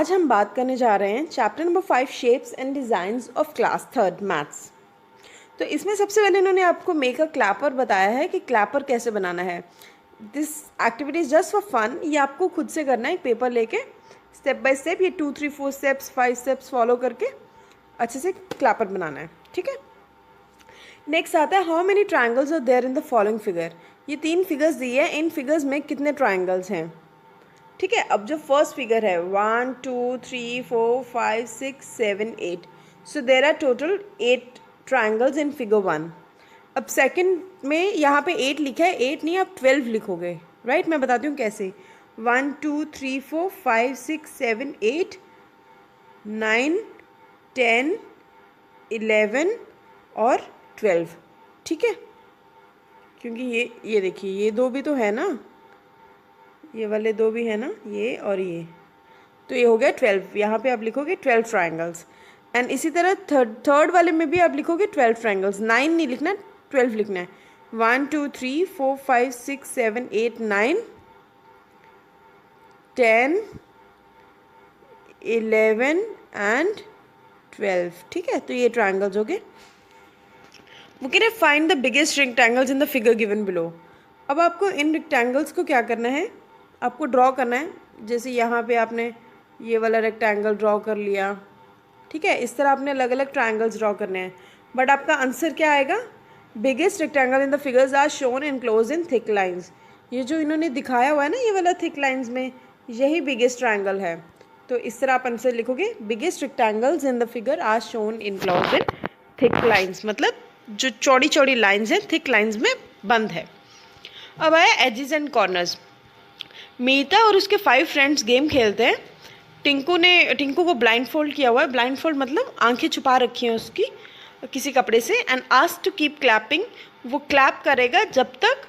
आज हम बात करने जा रहे हैं chapter number 5 shapes and designs of class third maths. तो इसमें सबसे पहले इन्होंने आपको मेक अ क्लैपर बताया है कि क्लैपर कैसे बनाना है। This activity is just for fun. ये आपको खुद से करना है, एक पेपर लेके स्टेप बाय स्टेप, ये 2 3 4 स्टेप्स 5 स्टेप्स फॉलो करके अच्छे से क्लैपर बनाना है। ठीक है, नेक्स्ट आता है how many triangles are there in the following figure. ये 3 फिगर्स दिए हैं, इन फिगर्स में कितने ट्राइंगल्स हैं। ठीक है, अब जो फर्स्ट फिगर है 1 2 3 4 5 6 7 8, so there are total 8 triangles in figure 1। अब सेकंड में यहाँ पे 8 लिखा है, 8 नहीं आप 12 लिखोगे, राइट। मैं बताती हूँ कैसे। 1 2 3 4 5 6 7 8 9 10 11 और 12। ठीक है, क्योंकि ये देखिए ये दो भी तो है ना, ये वाले दो भी है ना, ये और ये, तो ये हो गया 12। यहाँ पे आप लिखोगे 12 ट्राइंगल्स। एंड इसी तरह थर्ड वाले में भी आप लिखोगे 12 ट्राइंगल्स। 9 नहीं लिखना, 12 लिखना है। 1 2 3 4 5 6 7 8 9 10 11 एंड 12। ठीक है, तो ये ट्राइंगल्स हो गए। वो कह रहे find the biggest rectangles in the figure given below. अब आपको इन रेक्टेंगल्स को क्या करना है, आपको ड्रॉ करना है। जैसे यहाँ पे आपने ये वाला रेक्टेंगल ड्रॉ कर लिया, ठीक है, इस तरह आपने अलग अलग ट्राइंगल्स ड्रॉ करने हैं। बट आपका आंसर क्या आएगा, biggest rectangle in the figures are shown enclose in thick lines. ये जो इन्होंने दिखाया हुआ है ना, ये वाला थिक लाइंस में, यही बिगेस्ट ट्राइंगल है। तो इस तरह आप आंसर लिखोगे, biggest rectangles in the figure are shown enclose in thick lines, मतलब जो चौड़ी चौड़ी लाइंस हैं थिक लाइंस में बंद है। अब आया एजेस एंड कॉर्नर्स। मीता और उसके 5 फ्रेंड्स गेम खेलते हैं। टिंकू को ब्लाइंड फोल्ड किया हुआ है। ब्लाइंड फोल्ड मतलब आंखें छुपा रखी हैं उसकी किसी कपड़े से। And asked to keep clapping, वो क्लैप करेगा जब तक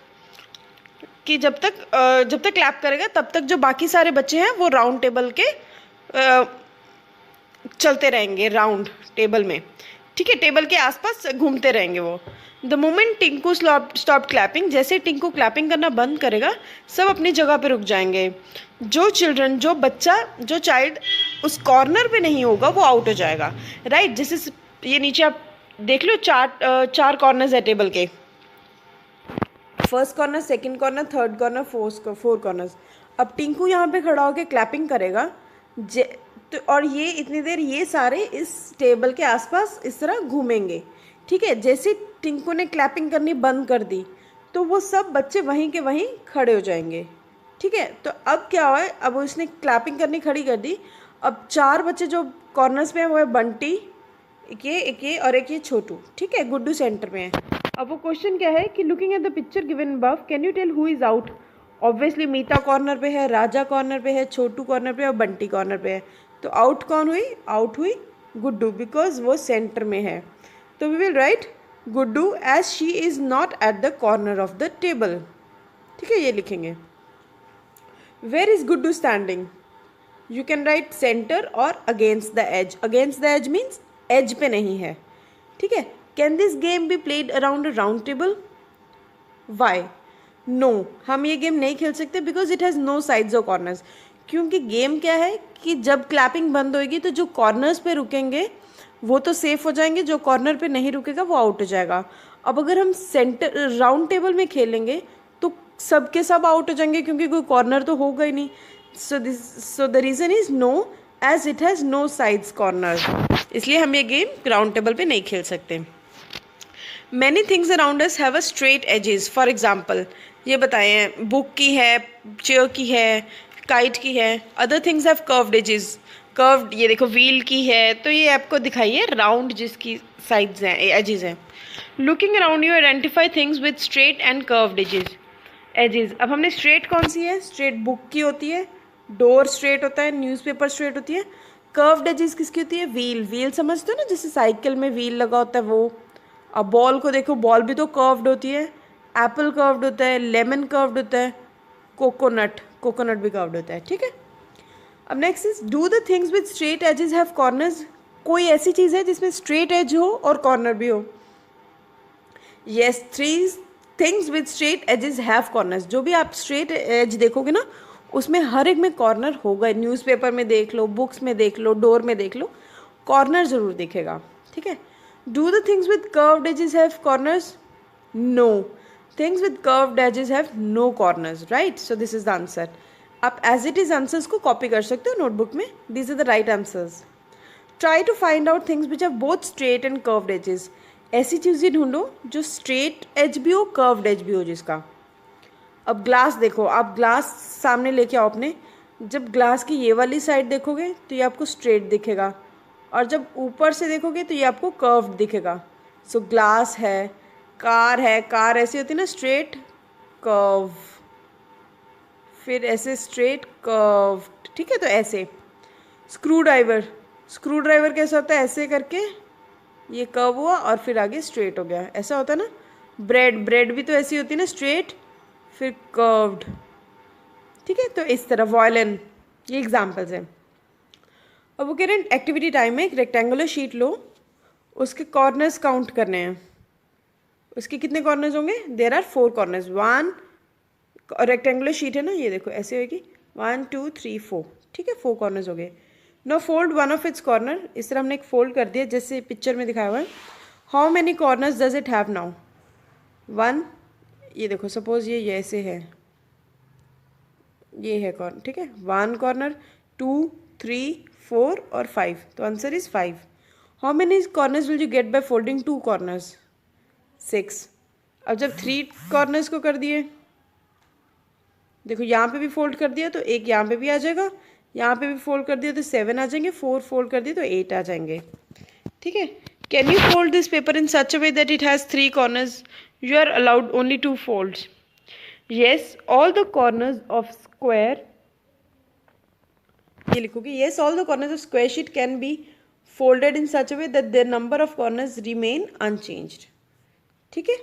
क्लैप करेगा तब तक जो बाकी सारे बच्चे हैं वो राउंड टेबल के चलते रहेंगे, राउंड टेबल में। ठीक है, टेबल के आसपास घूमते रहेंगे वो। The moment Tinku stop clapping, जैसे टिंकू क्लैपिंग करना बंद करेगा सब अपनी जगह पे रुक जाएंगे। जो चाइल्ड उस कॉर्नर पे नहीं होगा वो आउट हो जाएगा, राइट। जैसे ये नीचे आप देख लो, चार कॉर्नर्स है टेबल के, first corner, second corner, third corner, four corners. अब टिंकू यहाँ पे खड़ा होकर क्लैपिंग करेगा तो, और ये इतनी देर ये सारे इस टेबल के आसपास इस तरह घूमेंगे। ठीक है, जैसे टिंकू ने क्लैपिंग करनी बंद कर दी तो वो सब बच्चे वहीं के वहीं खड़े हो जाएंगे। ठीक है, तो अब क्या हुआ है, अब उसने क्लैपिंग करनी खड़ी कर दी। अब 4 बच्चे जो कॉर्नर्स में है वो है बंटी, एक ये और एक ये छोटू। ठीक है, गुड्डू सेंटर में है। अब वो क्वेश्चन क्या है कि looking at the picture given above can you tell who is out. Obviously Meeta corner पे है, राजा कॉर्नर पे है, छोटू कॉर्नर पे है और बंटी कॉर्नर पे है। तो आउट कौन हुई, आउट हुई गुड्डू, बिकॉज वो सेंटर में है। तो we will write Guddu as she is not at the corner of the table. ठीक है, ये लिखेंगे। Where is Guddu standing, you can write centre और against the edge. Against the edge means edge पे नहीं है। ठीक है, can this game be played around a round table, why no, हम ये गेम नहीं खेल सकते because it has no sides और कॉर्नर्स। क्योंकि गेम क्या है कि जब क्लैपिंग बंद होएगी तो जो कॉर्नर्स पे रुकेंगे वो तो सेफ हो जाएंगे, जो कॉर्नर पे नहीं रुकेगा वो आउट हो जाएगा। अब अगर हम सेंटर राउंड टेबल में खेलेंगे तो सब के सब आउट हो जाएंगे क्योंकि कोई कॉर्नर तो होगा ही नहीं। So the reason is no, as it has no sides corner, इसलिए हम ये गेम राउंड टेबल पे नहीं खेल सकते। Many things around us have a straight edges. For example ये बताए हैं, बुक की है, चेयर की है, काइट की है। Other things have curved edges, curved, ये देखो व्हील की है, तो ये आपको दिखाइए राउंड जिसकी साइड्स हैं, एजेस हैं। Looking around you identify things with straight and curved edges. अब हमने स्ट्रेट कौन सी है, स्ट्रेट बुक की होती है, डोर स्ट्रेट होता है, न्यूज़पेपर स्ट्रेट होती है। कर्व्ड एजेस किसकी होती है, व्हील समझते हो ना, जैसे साइकिल में व्हील लगा होता है वो। अब बॉल को देखो, बॉल भी तो कर्व्ड होती है, एप्पल कर्व्ड होता है, लेमन कर्व्ड होता है, कोकोनट भी कर्व्ड होता है। ठीक है, अब next is do the things with straight edges have corners. कोई ऐसी चीज़ है जिसमें स्ट्रेट एज हो और कॉर्नर भी हो। Yes, 3 things with straight edges have corners. जो भी आप स्ट्रेट एज देखोगे ना उसमें हर एक में कॉर्नर होगा, न्यूज़पेपर में देख लो, बुक्स में देख लो, डोर में देख लो, कॉर्नर ज़रूर दिखेगा, ठीक है। Do the things with curved edges have corners? No, things with curved edges have no corners, right. So this is the answer. आप एज इट इज आंसर्स को कॉपी कर सकते हो नोटबुक में। This is the right answers. Try to find out things which have both straight and curved edges. ऐसी चीज़ें ढूंढो जो स्ट्रेट एज भी हो, कर्व्ड एज भी हो जिसका। अब ग्लास देखो, आप ग्लास सामने लेके आओ अपने, जब ग्लास की ये वाली साइड देखोगे तो ये आपको स्ट्रेट दिखेगा, और जब ऊपर से देखोगे तो ये आपको कर्व्ड दिखेगा। सो ग्लास है, कार ऐसी होती है ना, स्ट्रेट कर्व, फिर ऐसे स्ट्रेट कर्व, ठीक है। तो ऐसे स्क्रू ड्राइवर कैसा होता है, ऐसे करके ये कर्व हुआ और फिर आगे स्ट्रेट हो गया, ऐसा होता है ना। ब्रेड भी तो ऐसी होती है ना, स्ट्रेट फिर कर्व्ड, ठीक है। तो इस तरह वॉयलिन, ये एग्जाम्पल्स हैं। अब वो कह रहे हैं एक्टिविटी टाइम में एक रेक्टेंगुलर शीट लो, उसके कॉर्नर्स काउंट करने हैं। उसके कितने कॉर्नर्स होंगे? There are 4 corners. 1 rectangular sheet है ना, ये देखो ऐसे होगी, 1 2 3 4, ठीक है, 4 कॉर्नर्स हो गए। Now fold one of its corner, इस तरह हमने एक फोल्ड कर दिया जैसे पिक्चर में दिखाया हुआ है। How many corners does it have now? 1, ये देखो सपोज ये ऐसे है, ये है कॉर्नर, ठीक है। 1 कॉर्नर, 2 3 4 और 5, तो answer is 5। How many corners will you gate by folding 2 corners? 6। अब जब 3 कॉर्नर्स को कर दिए, देखो यहाँ पे भी फोल्ड कर दिया तो एक यहाँ पे भी आ जाएगा, यहाँ पे भी फोल्ड कर दिया तो 7 आ जाएंगे, 4 फोल्ड कर दिए तो 8 आ जाएंगे, ठीक है। Can you fold this paper in such a way that it has 3 corners? You are allowed only 2 folds. Yes all the corners of square, ये लिखोगे, yes all the corners of square sheet can be folded in such a way that their number of corners remain unchanged, ठीक है।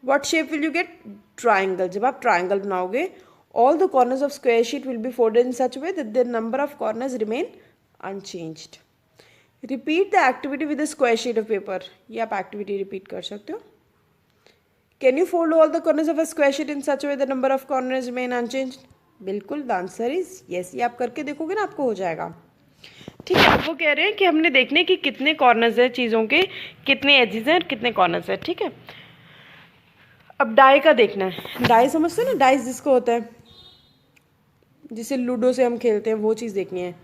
What shape will you get? Triangle. जब आप triangle बनाओगे, all the corners of square sheet will be folded in such way that their number of corners remain unchanged. Repeat the activity with a square sheet of paper, ये आप activity repeat कर सकते हो। Can you fold all the corners of a square sheet in such way the number of corners remain unchanged? बिल्कुल, the answer is yes. ये आप करके देखोगे ना, आपको हो जाएगा, ठीक है। वो कह रहे हैं कि हमने देखने कि कितने कॉर्नर्स है चीज़ों के, कितने एजेस हैं और कितने कॉर्नर्स है, ठीक है। अब डाई का देखना है। डाई समझते हो ना, डाइस जिसको होता है, जिसे लूडो से हम खेलते हैं, वो चीज़ देखनी है।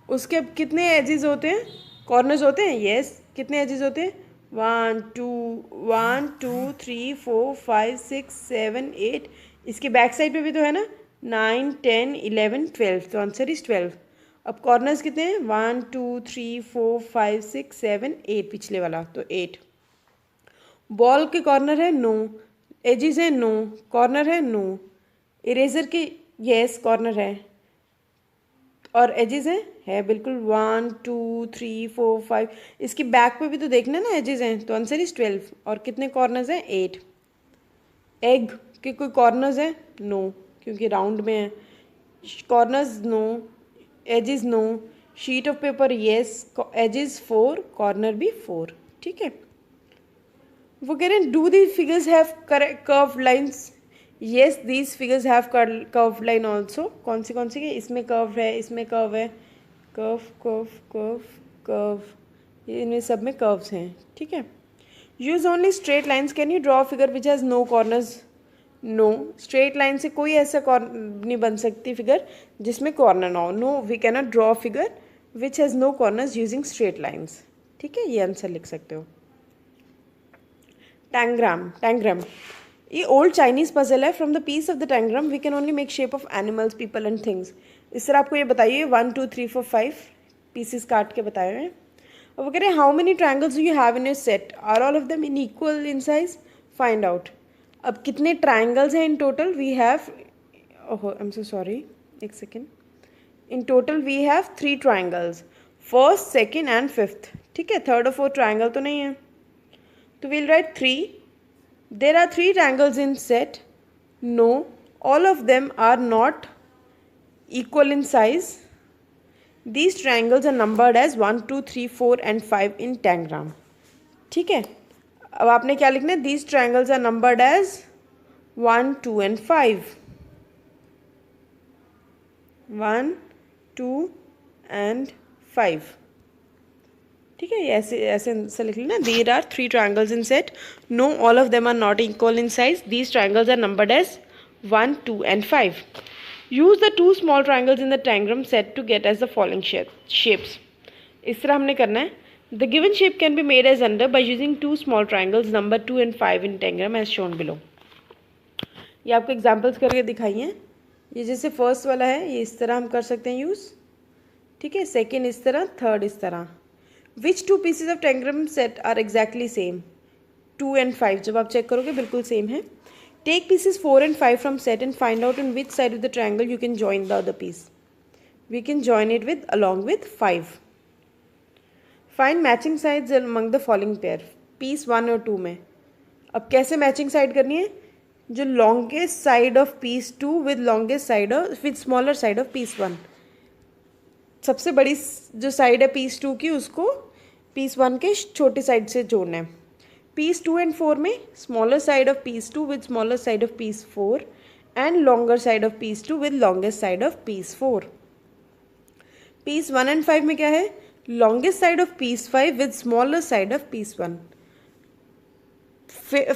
उसके अब कितने एजेस होते हैं, कॉर्नर्स होते हैं? येस। कितने एजेस होते हैं? 1 2 3 4 5 6 7 8। इसके बैक साइड पे भी तो है ना, 9 10 11 12, तो आंसर इज 12। अब कॉर्नर्स कितने हैं? 1 2 3 4 5 6 7 8, पिछले वाला तो 8। बॉल के कॉर्नर है? नो। एजेस है? नो। कॉर्नर है? नो। इरेजर के येस कॉर्नर है, और एजेस है बिल्कुल, 1 2 3 4 5। इसकी बैक पे भी तो देखना है ना, एजेस हैं, तो आंसर इज 12। और कितने कॉर्नर्स हैं? 8। एग के कोई कॉर्नर्स हैं? नो, क्योंकि राउंड में है। Corners no, edges no. Sheet of paper yes, edges 4, corner भी 4, ठीक है। वो कह रहे हैं do the figures have curve lines? Yes these figures have curve line also. कौन सी है? इसमें कर्व है, इसमें कर्व है, कर्व कर्व कर्व कर्व, ये इनमें सब में कर्व्स हैं, ठीक है। Use only straight lines. Can you draw figure which has no corners? No, straight line से कोई ऐसा कॉर्नर नहीं बन सकती फिगर जिसमें कॉर्नर ना हो। No, we can not draw figure which has no corners using straight lines, ठीक है। ये आंसर लिख सकते हो। टैंग्राम ये ओल्ड चाइनीज पजल है। From the piece of the tangram we can only make shape of animals, people and things. इस तरह आपको ये बताइए, 1 2 3 4 5 पीसेस काट के बताए हुए हैं। और वो कह रहे हैं how many triangles do you have in your set? Are all of them in equal in size? Find out. अब कितने ट्राइंगल्स हैं इन टोटल? वी हैव, ओहो आई एम सो सॉरी, एक second. In total we have 3 triangles, first second and fifth, ठीक है। Third और fourth triangle तो नहीं है, तो we'll write 3. There are 3 triangles in set. No, all of them are not equal in size. These triangles are numbered as 1 2 3 4 and 5 in tangram, ठीक है। अब आपने क्या लिखना है? These triangles are numbered as 1 2 and 5. 1 2 and 5। ठीक है, ये ऐसे ऐसे लिख लेना। There are 3 triangles in set, no all of them are not equal in size, these triangles are numbered as 1 2 and 5। Use the 2 small triangles in the triangram set to get as the following shapes. इस तरह हमने करना है। The given shape can be made as under by using 2 small triangles number 2 and 5 in triangram as shown below. ये आपको examples करके दिखाइए। ये जैसे फर्स्ट वाला है, ये इस तरह हम कर सकते हैं यूज़। ठीक है, सेकेंड इस तरह, थर्ड इस तरह। Which 2 pieces of triangram set are exactly same? 2 and 5 जब आप चेक करोगे बिल्कुल सेम है। Take pieces 4 and 5 from set and find out in which side of the triangle you can join the other piece. We can join it with along with 5। Find matching sides among the following pair, piece 1 और 2 में। अब कैसे matching side करनी है? जो longest side of piece 2 with longest side of with smaller side of piece 1। सबसे बड़ी जो साइड है पीस 2 की, उसको पीस 1 के छोटी साइड से जोड़ना है। पीस 2 and 4 में smaller side of piece 2 with smaller side of piece 4 and longer side of piece 2 with longest side of piece 4। Piece 1 and 5 में क्या है? Longest side of piece 5 with smaller side of piece 1।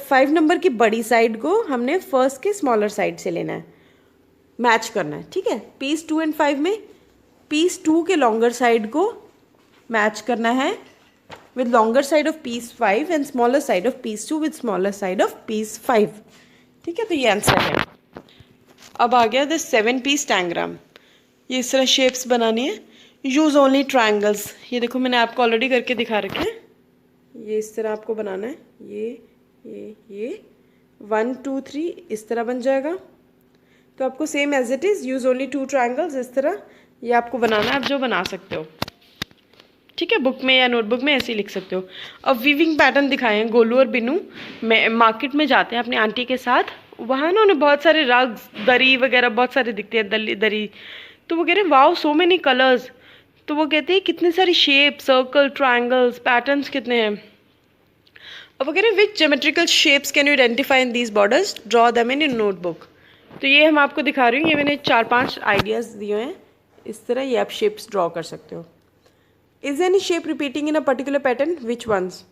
5 number की बड़ी side को हमने first के smaller side से लेना है, मैच करना है। ठीक है, पीस 2 and 5 में पीस 2 के लॉन्गर साइड को मैच करना है with longer side of piece 5 and smaller side of piece 2 with smaller side of piece 5। ठीक है, तो ये आंसर है। अब आ गया द 7 पीस डायग्राम। ये इस तरह शेप्स बनानी है। Use only triangles. ये देखो मैंने आपको ऑलरेडी करके दिखा रखे हैं। ये इस तरह आपको बनाना है। ये 1 2 3 इस तरह बन जाएगा। तो आपको same as it is use only 2 triangles इस तरह ये आपको बनाना है। आप जो बना सकते हो, ठीक है, बुक में या नोटबुक में ऐसे ही लिख सकते हो। अब वीविंग पैटर्न दिखाए हैं। गोलू और बिनू मार्केट में जाते हैं अपनी आंटी के साथ। वहाँ ना उन्हें बहुत सारे रग, दरी वगैरह बहुत सारे दिखते हैं, दरी। तो वो कह रहे हैं वाओ सो मेनी कलर्स। तो वो कहते हैं कितने सारी शेप, सर्कल, ट्रायंगल्स, पैटर्न्स कितने हैं। अब वो कह रहे हैं which geometrical shapes can you identify in these borders, draw them in your notebook. तो ये हम आपको दिखा रही हूँ। ये मैंने 4-5 आइडियाज़ दिए हैं। इस तरह ये आप शेप्स ड्रॉ कर सकते हो। Is any shape repeating in a particular pattern, which once?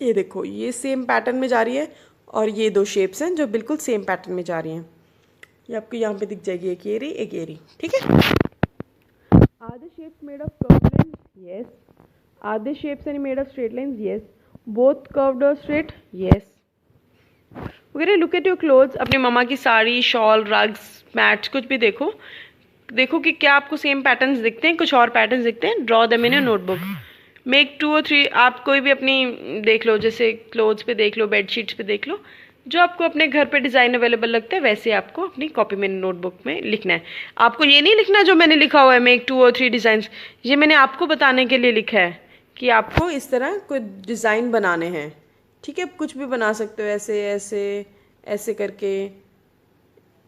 ये देखो ये सेम पैटर्न में जा रही है और ये 2 शेप्स हैं जो बिल्कुल सेम पैटर्न में जा रही हैं। ये आपको यहाँ पे दिख जाएगी, एक ये रही एक ये रही। ठीक है, are the shapes made of curved lines? Yes. Are the shapes any made of straight lines? Yes. Both curved और स्ट्रेट? यस। वगैरह लुक एट योर क्लोथ्स। अपनी मम्मा की साड़ी, शॉल, रग्स, मैट्स कुछ भी देखो कि क्या आपको सेम पैटर्न्स दिखते हैं, कुछ और पैटर्न्स दिखते हैं। Draw them in your notebook. Make 2 or 3। आप कोई भी अपनी देख लो, जैसे क्लोथ्स पे देख लो, बेडशीट्स पे देख लो, जो आपको अपने घर पे डिज़ाइन अवेलेबल लगता है वैसे आपको अपनी कॉपी में, नोटबुक में लिखना है। आपको ये नहीं लिखना जो मैंने लिखा हुआ है मेक 2 or 3 डिज़ाइंस। ये मैंने आपको बताने के लिए लिखा है कि आपको इस तरह कोई डिज़ाइन बनाने हैं। ठीक है, कुछ भी बना सकते हो, ऐसे ऐसे ऐसे करके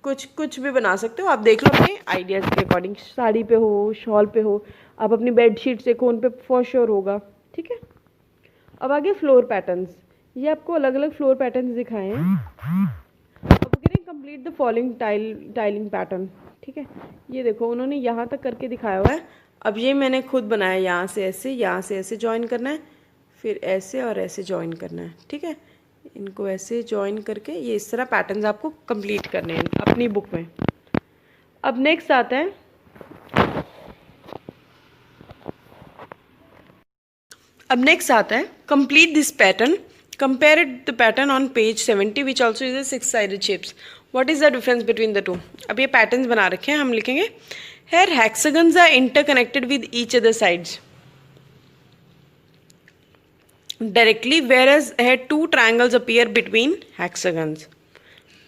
कुछ भी बना सकते हो। आप देख लो अपने आइडियाज़ के अकॉर्डिंग। साड़ी पे हो, शॉल पे हो, आप अपनी बेडशीट से कोन पे फॉर श्योर होगा। ठीक है, अब आगे फ्लोर पैटर्न्स। ये आपको अलग अलग फ्लोर पैटर्न्स दिखाए हैं। अब करें complete the following tiling pattern. ठीक है, ये देखो उन्होंने यहाँ तक करके दिखाया हुआ है। अब ये मैंने खुद बनाया, यहाँ से ऐसे, यहाँ से ऐसे ज्वाइन करना है, फिर ऐसे और ऐसे ज्वाइन करना है। ठीक है, इनको ऐसे ज्वाइन करके ये इस तरह पैटर्न्स आपको कंप्लीट करने हैं अपनी बुक में। अब नेक्स्ट आता है complete this pattern, compare the pattern on page 70 which also is 6 sided shapes. What is the difference between the 2? अब ये पैटर्न्स बना रखे हैं, हम लिखेंगे here hexagons are interconnected with each other sides directly, whereas here 2 triangles appear between hexagons।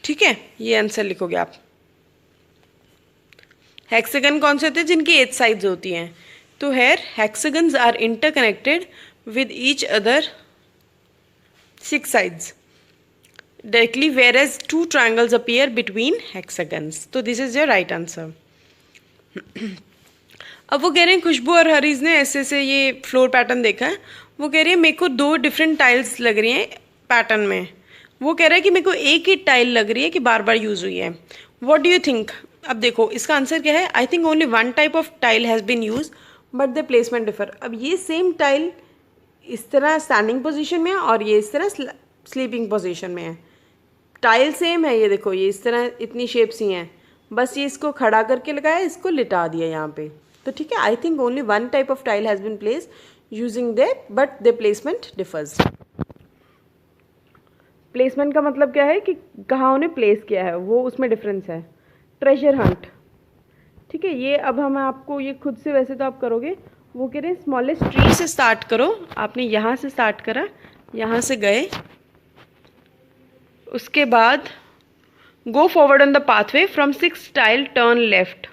ठीक है, ये आंसर लिखोगे आप। हेक्सागन कौन से होते हैं? जिनकी 8 साइड्स होती हैं। तो here hexagons are interconnected with each other 6 sides directly, whereas 2 triangles appear between hexagons। तो this is your right answer। अब वो कह रहे हैं खुशबू और हरीज ने ऐसे ऐसे ये फ्लोर पैटर्न देखा है। वो कह रही है मेरे को 2 डिफरेंट टाइल्स लग रही हैं पैटर्न में। वो कह रहा है कि मेरे को एक ही टाइल लग रही है कि बार बार यूज़ हुई है। What do you think? अब देखो इसका आंसर क्या है, I think only one type of tile has been use but the placement differ. अब ये सेम टाइल इस तरह स्टैंडिंग पोजीशन में है और ये इस तरह स्लीपिंग पोजीशन में है। टाइल सेम है, ये देखो ये इस तरह इतनी शेप्स ही हैं, बस ये इसको खड़ा करके लगाया, इसको लिटा दिया यहाँ पे। तो ठीक है, I think only one type of tile has been place using they but the placement differs. Placement का मतलब क्या है कि कहाँ उन्हें प्लेस किया है, वो उसमें डिफरेंस है। ट्रेजर हंट, ठीक है, ये अब हम आपको ये खुद से, वैसे तो आप करोगे, वो कह रहे हैं स्मॉलेस्ट ट्री से स्टार्ट करो। आपने यहाँ से स्टार्ट करा, यहाँ से गए, उसके बाद go forward on the pathway from 6 tile turn left.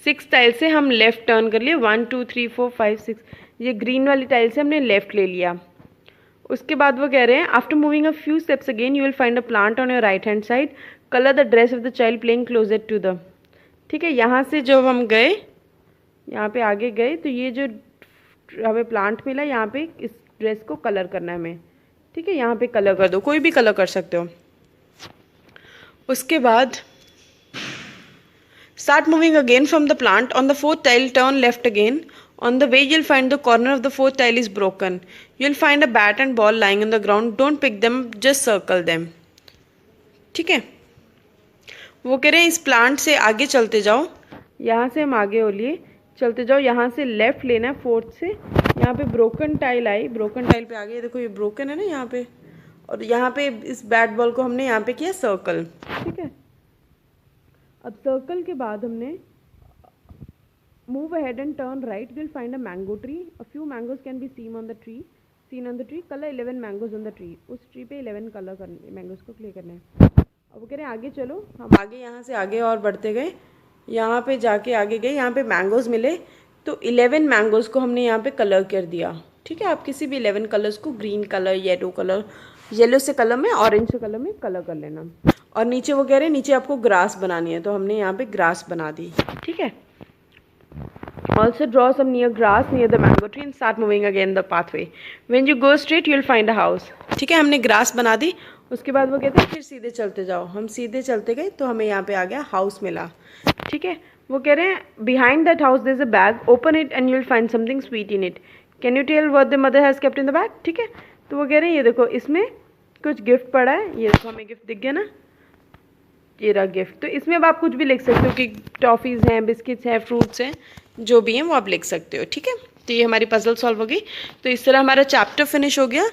6 tile से हम लेफ्ट टर्न कर लिए, 1 2 3 4 5 6, ये ग्रीन वाली टाइल से हमने लेफ्ट ले लिया। उसके बाद वो कह रहे हैं after moving a few steps again you will find a plant on your right hand side, colour the dress of the child playing closer to the. ठीक है, यहाँ से जब हम गए, यहाँ पे आगे गए, तो ये जो हमें प्लांट मिला, यहाँ पे इस ड्रेस को कलर करना है हमें। ठीक है, यहाँ पे कलर कर दो, कोई भी कलर कर सकते हो। उसके बाद start moving again from the plant on the 4th tile turn left again. On the way, you'll find the corner of the 4th tile is broken. You'll find a bat and ball lying on the ground. Don't pick them, just circle them. ठीक है, वो कह रहे हैं इस plant से आगे चलते जाओ, यहाँ से हम आगे हो लिए चलते जाओ, यहाँ से लेफ्ट लेना है 4th से। यहाँ पे ब्रोकन टाइल आई, ब्रोकन टाइल पे आगे देखो ये ब्रोकन है ना यहाँ पे, और यहाँ पे इस बैट बॉल को हमने यहाँ पे किया सर्कल। ठीक है, अब सर्कल के बाद हमने move ahead and turn right, you'll find a mango tree. A few mangoes can be seen on the tree. Color 11 mangoes on the tree. उस ट्री पे 11 कलर करने, मैंगोज को क्लिक करना है। अब वो कह रहे हैं आगे चलो, हम आगे यहाँ से आगे और बढ़ते गए, यहाँ पे जाके आगे गए, यहाँ पे मैंगोज मिले, तो 11 मैंगोज को हमने यहाँ पे कलर कर दिया। ठीक है, आप किसी भी 11 कलर्स को, green colour, yellow colour, yellow से कलर में, ऑरेंज से कलर में कलर कर लेना। और नीचे वो कह रहे हैं नीचे आपको ग्रास बनानी है, तो हमने यहाँ पे ग्रास बना दी। ठीक है, also draw some near grass near the mango tree and start moving again the pathway. When you go straight you'll find a house. ठीक है, हमने ग्रास बना दी। उसके बाद वो कहते हैं फिर सीधे चलते जाओ, हम सीधे चलते गए तो हमें यहाँ पे आ गया हाउस मिला। ठीक है, वो कह रहे हैं behind that house there's a bag, open it and you'll find something sweet in it. Can you tell what the mother has kept in the bag? ठीक है, तो वो कह रहे हैं ये देखो इसमें कुछ गिफ्ट पड़ा है, ये देखो हमें गिफ्ट दिख गया ना, ये रहा गिफ्ट। तो इसमें अब आप कुछ भी लिख सकते हो कि टॉफ़ीज़ हैं, बिस्किट्स हैं, फ्रूट्स हैं, जो भी हैं वो आप लिख सकते हो। ठीक है, तो ये हमारी पजल सॉल्व हो गई। तो इस तरह हमारा चैप्टर फिनिश हो गया।